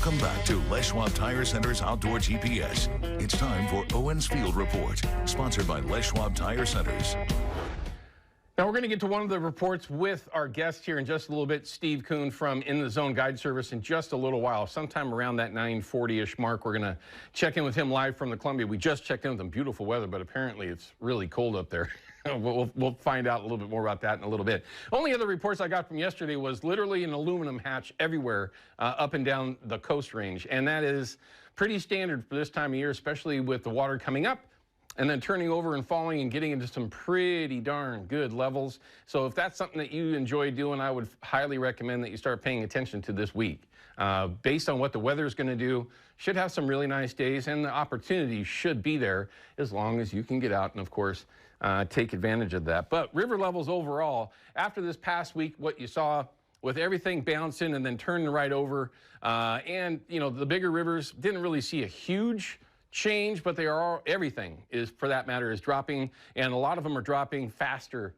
Welcome back to Les Schwab Tire Center's Outdoor GPS. It's time for Owin's Field Report, sponsored by Les Schwab Tire Centers. Now we're going to get to one of the reports with our guest here in just a little bit, Steve Kuhn from In the Zone Guide Service, in just a little while. Sometime around that 9:40-ish mark, we're going to check in with him live from the Columbia. We just checked in with him. Beautiful weather, but apparently it's really cold up there. We'll find out a little bit more about that in a little bit. Only other reports I got from yesterday was literally an aluminum hatch everywhere up and down the Coast Range. And that is pretty standard for this time of year, especially with the water coming up and then turning over and falling and getting into some pretty darn good levels. So if that's something that you enjoy doing, I would highly recommend that you start paying attention to this week. Based on what the weather is going to do, should have some really nice days, and the opportunity should be there as long as you can get out and, of course, take advantage of that. But river levels overall, after this past week, what you saw with everything bouncing and then turning right over, and, you know, the bigger rivers didn't really see a huge change, but they are all, everything is, for that matter, is dropping, and a lot of them are dropping faster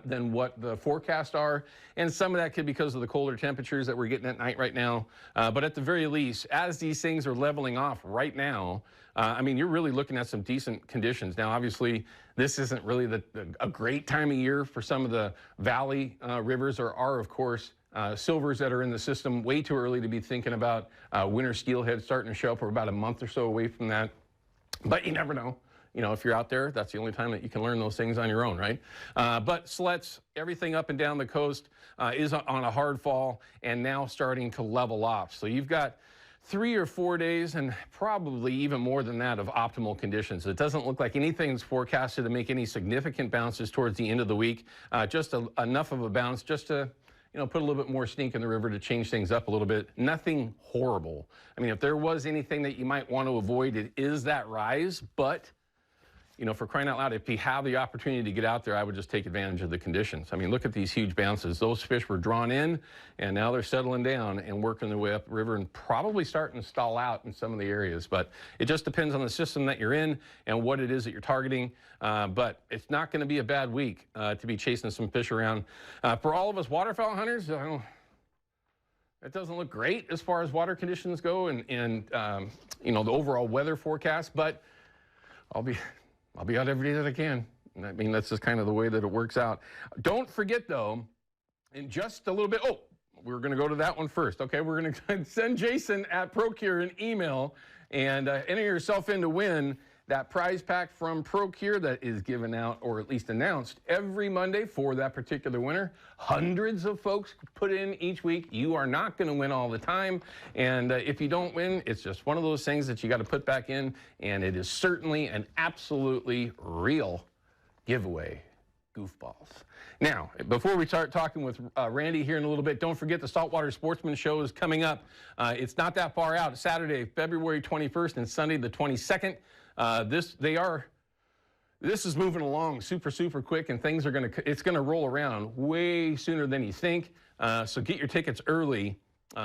than what the forecasts are, and some of that could be because of the colder temperatures that we're getting at night right now. But at the very least, as these things are leveling off right now, I mean, you're really looking at some decent conditions. Now, obviously, this isn't really a great time of year for some of the valley rivers, or are, of course, silvers that are in the system. Way too early to be thinking about winter steelhead starting to show up. We're about a month or so away from that. But you never know. You know, if you're out there, that's the only time that you can learn those things on your own, right? But slets, everything up and down the coast is on a hard fall and now starting to level off. So you've got 3 or 4 days and probably even more than that of optimal conditions. It doesn't look like anything's forecasted to make any significant bounces towards the end of the week. Just enough of a bounce just to, you know, put a little bit more stink in the river to change things up a little bit. Nothing horrible. I mean, if there was anything that you might want to avoid, it is that rise. But, you know, for crying out loud, if you have the opportunity to get out there, I would just take advantage of the conditions. I mean, look at these huge bounces. Those fish were drawn in, and now they're settling down and working their way up the river and probably starting to stall out in some of the areas. But it just depends on the system that you're in and what it is that you're targeting. But it's not going to be a bad week to be chasing some fish around. For all of us waterfowl hunters, it doesn't look great as far as water conditions go and you know, the overall weather forecast, but I'll be out every day that I can. I mean, that's just kind of the way that it works out. Don't forget, though, in just a little bit, we're going to go to that one first. Okay, we're going to send Jason at Procure an email and enter yourself in to win that prize pack from Procure that is given out, or at least announced, every Monday for that particular winner. Hundreds of folks put in each week. You are not going to win all the time, and if you don't win, it's just one of those things that you got to put back in, and it is certainly an absolutely real giveaway. Goofballs. Now, before we start talking with Randy here in a little bit, don't forget the Saltwater Sportsman Show is coming up. It's not that far out. Saturday, February 21st and Sunday the 22nd. This is moving along super quick, and things are it's gonna roll around way sooner than you think. So get your tickets early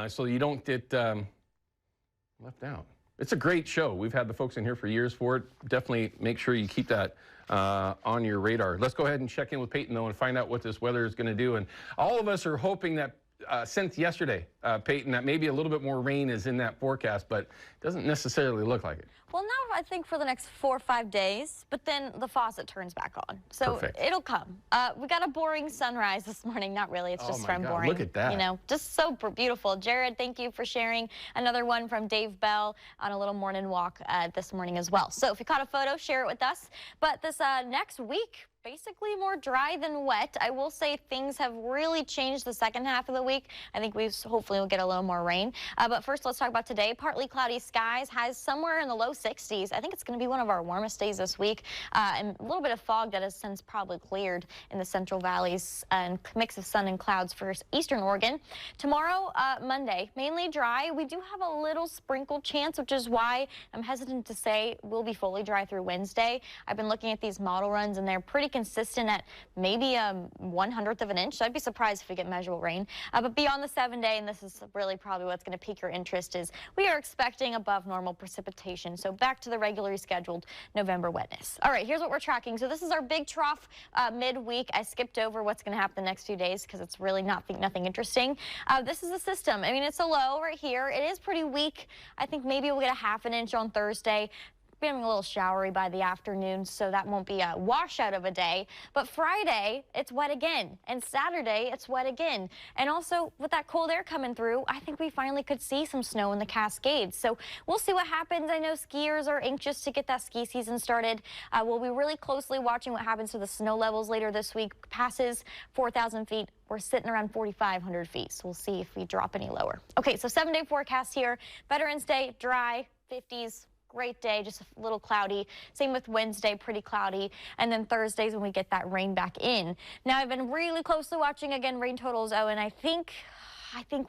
so you don't get left out. It's a great show. We've had the folks in here for years for it. Definitely make sure you keep that on your radar. Let's go ahead and check in with Peyton, though, and find out what this weather is going to do. And all of us are hoping that since yesterday, Peyton, that maybe a little bit more rain is in that forecast, but it doesn't necessarily look like it. Well, now I think for the next 4 or 5 days, but then the faucet turns back on. So Perfect. It'll come. We got a boring sunrise this morning. Not really. It's just from boring. Look at that. You know, just so beautiful. Jared, thank you for sharing. Another one from Dave Bell on a little morning walk this morning as well. So if you caught a photo, share it with us. But this next week, basically more dry than wet. I will say things have really changed the second half of the week. I think hopefully we'll get a little more rain. But first, let's talk about today. Partly cloudy skies, highs somewhere in the low 60s. I think it's going to be one of our warmest days this week. And a little bit of fog that has since probably cleared in the central valleys, and mix of sun and clouds for eastern Oregon. Tomorrow, Monday, mainly dry. We do have a little sprinkle chance, which is why I'm hesitant to say we'll be fully dry through Wednesday. I've been looking at these model runs, and they're pretty consistent at maybe a 1/100th of an inch. So I'd be surprised if we get measurable rain. But beyond the 7-day, and this is really probably what's going to pique your interest, is we are expecting above normal precipitation. So back to the regularly scheduled November wetness. All right, here's what we're tracking. So this is our big trough midweek. I skipped over what's going to happen the next few days because it's really nothing interesting. This is the system. I mean, it's a low right here. It is pretty weak. I think maybe we'll get a 1/2 inch on Thursday. Becoming a little showery by the afternoon, so that won't be a washout of a day. But Friday, it's wet again, and Saturday, it's wet again. And also, with that cold air coming through, I think we finally could see some snow in the Cascades. So we'll see what happens. I know skiers are anxious to get that ski season started. We'll be really closely watching what happens to the snow levels later this week. Passes 4,000 feet. We're sitting around 4,500 feet, so we'll see if we drop any lower. Okay, so 7-day forecast here. Veterans Day, dry, 50s. Great day, just a little cloudy. Same with Wednesday, pretty cloudy. And then Thursdays when we get that rain back in. Now, I've been really closely watching, again, rain totals, Owen. I think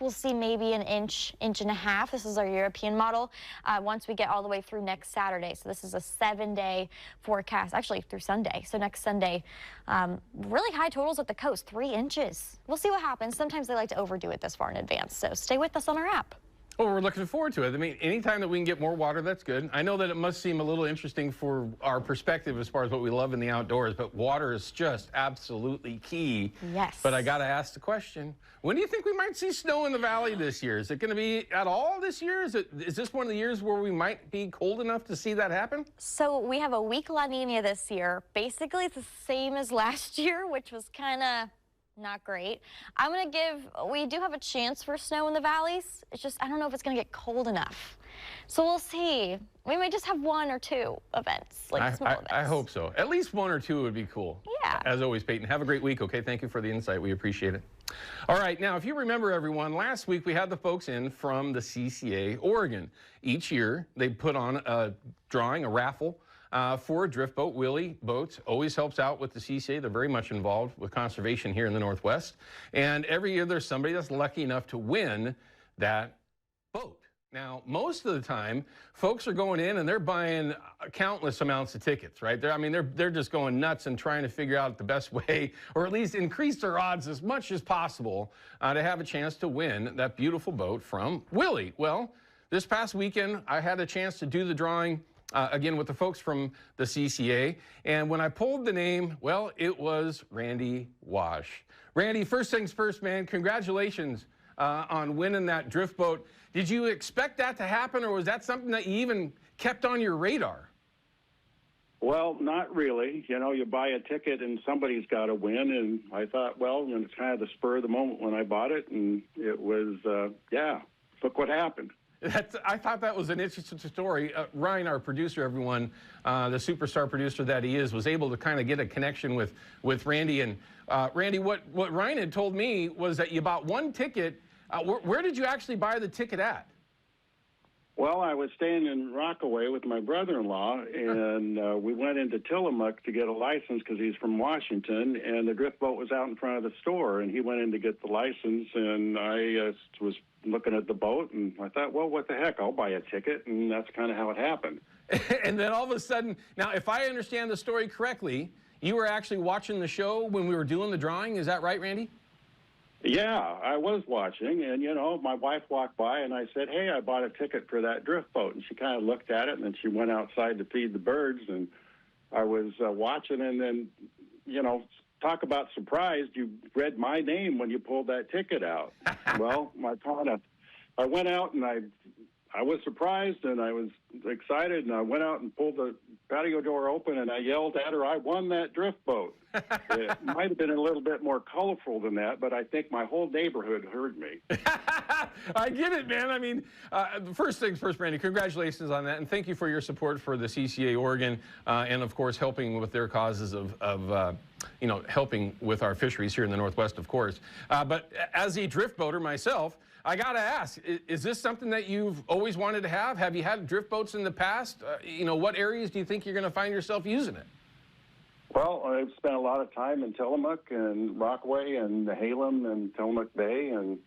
we'll see maybe an inch and a half. This is our European model once we get all the way through next Saturday. So this is a 7-day forecast, actually through Sunday. So next Sunday, really high totals at the coast, 3 inches. We'll see what happens. Sometimes they like to overdo it this far in advance. So stay with us on our app. Well, we're looking forward to it. I mean, anytime that we can get more water, that's good. I know that it must seem a little interesting for our perspective as far as what we love in the outdoors, but water is just absolutely key. Yes. But I got to ask the question, when do you think we might see snow in the valley this year? Is it going to be at all this year? Is this one of the years where we might be cold enough to see that happen? So we have a weak La Nina this year. Basically, it's the same as last year, which was kind of not great. I'm going to we do have a chance for snow in the valleys. It's just, I don't know if it's going to get cold enough. So we'll see. We might just have 1 or 2 events, like small events. I hope so. At least 1 or 2 would be cool. Yeah. As always, Peyton, have a great week, okay? Thank you for the insight. We appreciate it. All right, now, if you remember, everyone, last week we had the folks in from the CCA Oregon. Each year, they put on a drawing, a raffle, for a drift boat. Willie Boats always helps out with the CCA. They're very much involved with conservation here in the Northwest. And every year there's somebody that's lucky enough to win that boat. Now, most of the time, folks are going in and they're buying countless amounts of tickets, right? They're just going nuts and trying to figure out the best way, or at least increase their odds as much as possible to have a chance to win that beautiful boat from Willie. Well, this past weekend, I had a chance to do the drawing again with the folks from the CCA. And when I pulled the name, well, it was Randy Wash. Randy, first things first, man, congratulations on winning that drift boat. Did you expect that to happen, or was that something that you even kept on your radar? Well, not really. You know, you buy a ticket and somebody's got to win. And I thought, well, you know, it's kind of the spur of the moment when I bought it. And it was, yeah, look what happened. I thought that was an interesting story. Ryan, our producer, everyone, the superstar producer that he is, was able to kind of get a connection with Randy. And Randy, what Ryan had told me was that you bought 1 ticket. Where did you actually buy the ticket at? Well, I was staying in Rockaway with my brother-in-law, and we went into Tillamook to get a license because he's from Washington, and the drift boat was out in front of the store, and he went in to get the license, and I was looking at the boat, and I thought, well, what the heck, I'll buy a ticket, and that's kind of how it happened. And then all of a sudden, now, if I understand the story correctly, you were actually watching the show when we were doing the drawing. Is that right, Randy? Yeah, I was watching, and, you know, my wife walked by, and I said, hey, I bought a ticket for that drift boat. And she kind of looked at it, and then she went outside to feed the birds, and I was watching, and then, you know, talk about surprised, you read my name when you pulled that ticket out. Well, I went out, and I was surprised, and I was excited, and I went out and pulled the patio door open, and I yelled at her, I won that drift boat. It might have been a little bit more colorful than that, but I think my whole neighborhood heard me. I get it, man. I mean, first things first, Randy, congratulations on that, and thank you for your support for the CCA Oregon, and, of course, helping with their causes of you know, helping with our fisheries here in the Northwest, of course. But as a drift boater myself, I got to ask, is this something that you've always wanted to have? Have you had drift boats in the past? You know, what areas do you think you're going to find yourself using it? Well, I've spent a lot of time in Tillamook and Rockaway and Halem and Tillamook Bay, and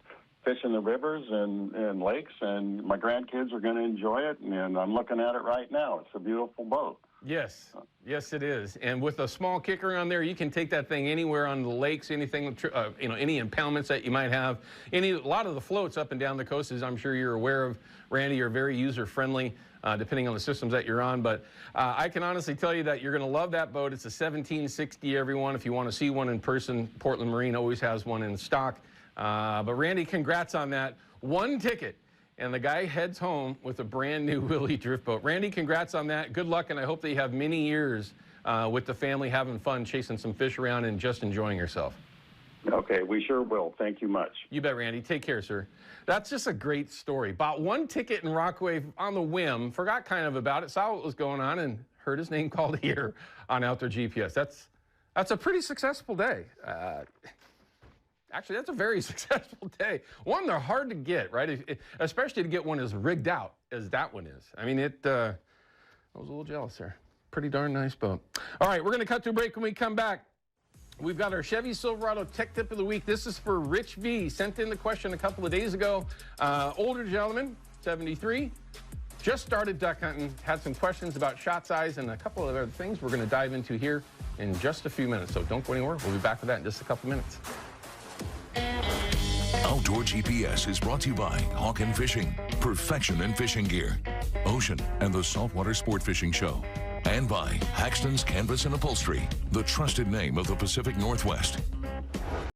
fish in the rivers and lakes, and my grandkids are going to enjoy it, and I'm looking at it right now. It's a beautiful boat. Yes, yes, it is. And with a small kicker on there, you can take that thing anywhere on the lakes, anything, you know, any impoundments that you might have. A lot of the floats up and down the coast, as I'm sure you're aware of, Randy, are very user-friendly, depending on the systems that you're on. But I can honestly tell you that you're going to love that boat. It's a 1760, everyone. If you want to see one in person, Portland Marine always has one in stock. But Randy, congrats on that. One ticket, and the guy heads home with a brand new Willie drift boat. Randy, congrats on that. Good luck, and I hope that you have many years with the family having fun, chasing some fish around and just enjoying yourself. Okay, we sure will. Thank you much. You bet, Randy. Take care, sir. That's just a great story. Bought one ticket in Rockaway on the whim, forgot kind of about it, saw what was going on, and heard his name called here on Outdoor GPS. That's a pretty successful day. Actually, that's a very successful day. One, they're hard to get, right? Especially to get one as rigged out as that one is. I mean, I was a little jealous there. Pretty darn nice boat. All right, we're going to cut to a break. When we come back, we've got our Chevy Silverado Tech Tip of the Week. This is for Rich V. Sent in the question a couple of days ago. Older gentleman, 73, just started duck hunting, had some questions about shot size and a couple of other things we're going to dive into here in just a few minutes. So don't go anywhere. We'll be back with that in just a couple minutes. Outdoor GPS is brought to you by Hawken Fishing, perfection in fishing gear, Ocean and the Saltwater Sport Fishing Show, and by Haxton's Canvas and Upholstery, the trusted name of the Pacific Northwest.